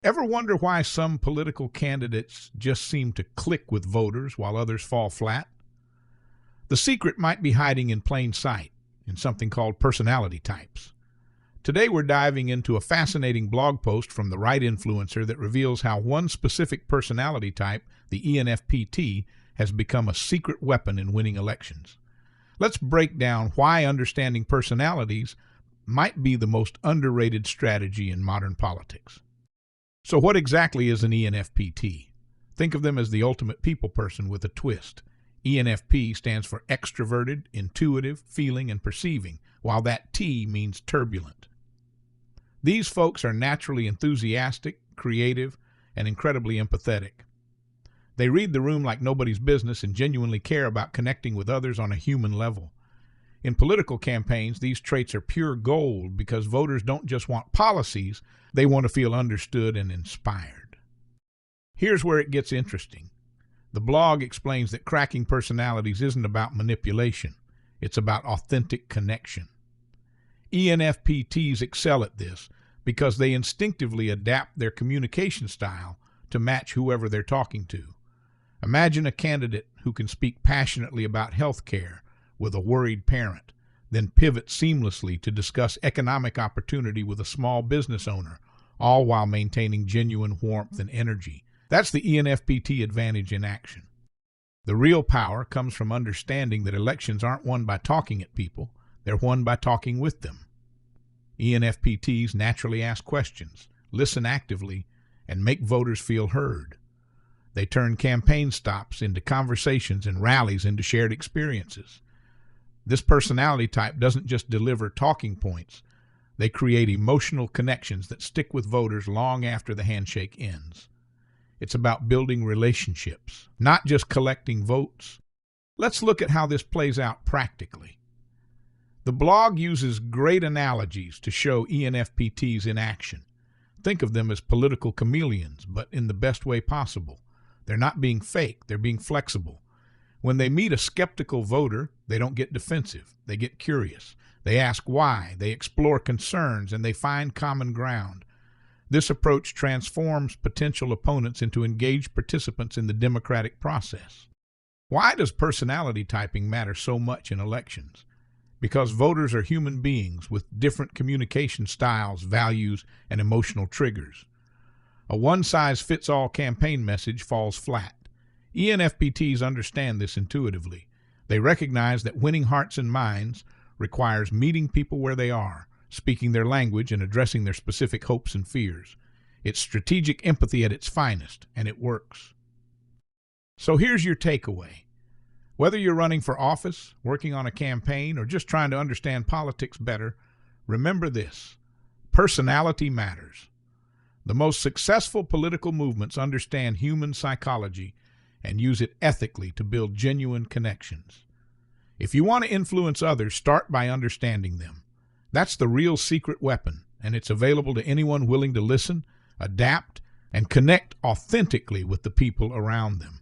Ever wonder why some political candidates just seem to click with voters while others fall flat? The secret might be hiding in plain sight in something called personality types. Today we're diving into a fascinating blog post from the right influencer that reveals how one specific personality type, the ENFP, has become a secret weapon in winning elections. Let's break down why understanding personalities might be the most underrated strategy in modern politics. So what exactly is an ENFP? Think of them as the ultimate people person with a twist. ENFP stands for extroverted, intuitive, feeling, and perceiving, while that T means turbulent. These folks are naturally enthusiastic, creative, and incredibly empathetic. They read the room like nobody's business and genuinely care about connecting with others on a human level. In political campaigns, these traits are pure gold because voters don't just want policies, they want to feel understood and inspired. Here's where it gets interesting. The blog explains that cracking personalities isn't about manipulation, it's about authentic connection. ENFPs excel at this because they instinctively adapt their communication style to match whoever they're talking to. Imagine a candidate who can speak passionately about health care with a worried parent, then pivot seamlessly to discuss economic opportunity with a small business owner, all while maintaining genuine warmth and energy. That's the ENFP advantage in action. The real power comes from understanding that elections aren't won by talking at people, they're won by talking with them. ENFPs naturally ask questions, listen actively, and make voters feel heard. They turn campaign stops into conversations and rallies into shared experiences. This personality type doesn't just deliver talking points, they create emotional connections that stick with voters long after the handshake ends. It's about building relationships, not just collecting votes. Let's look at how this plays out practically. The blog uses great analogies to show ENFPs in action. Think of them as political chameleons, but in the best way possible. They're not being fake, they're being flexible. When they meet a skeptical voter, they don't get defensive, they get curious. They ask why, they explore concerns, and they find common ground. This approach transforms potential opponents into engaged participants in the democratic process. Why does personality typing matter so much in elections? Because voters are human beings with different communication styles, values, and emotional triggers. A one-size-fits-all campaign message falls flat. ENFPs understand this intuitively. They recognize that winning hearts and minds requires meeting people where they are, speaking their language and addressing their specific hopes and fears. It's strategic empathy at its finest, and it works. So here's your takeaway. Whether you're running for office, working on a campaign, or just trying to understand politics better, remember this: personality matters. The most successful political movements understand human psychology and use it ethically to build genuine connections. If you want to influence others, start by understanding them. That's the real secret weapon, and it's available to anyone willing to listen, adapt, and connect authentically with the people around them.